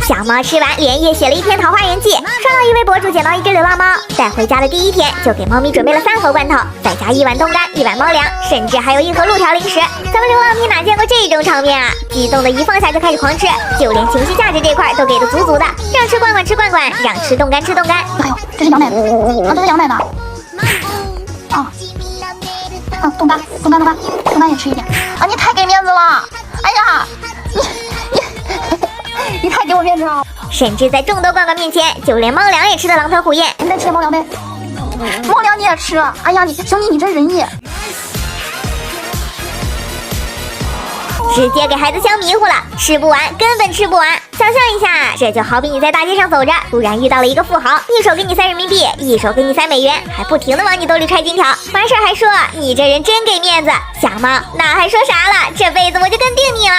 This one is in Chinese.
小猫吃完连夜写了一篇桃花源记，刷到一位博主捡到一只流浪猫，带回家的第一天就给猫咪准备了3盒罐头，再加1碗冻干、1碗猫粮，甚至还有1盒鹿条零食。咱们流浪咪哪见过这种场面啊？激动的一放下就开始狂吃，就连情绪价值这块都给的足足的，让吃罐罐吃罐罐，让吃冻干吃冻干。哎呦，这是羊奶的啊，这是羊奶的啊。冻干也吃一点啊！你太给面子了，哎呀，你太给我面子了。甚至在众多罐罐面前，就连猫粮也吃得狼吞虎咽。你再吃猫粮呗，猫粮你也吃？哎呀，小妮你真仁义。直接给孩子香迷糊了，吃不完，根本吃不完。想象一下，这就好比你在大街上走着，突然遇到了一个富豪，一手给你塞人民币，一手给你塞美元，还不停的往你兜里揣金条，完事儿还说你这人真给面子。小猫哪还说啥了？这辈子我就跟定你了。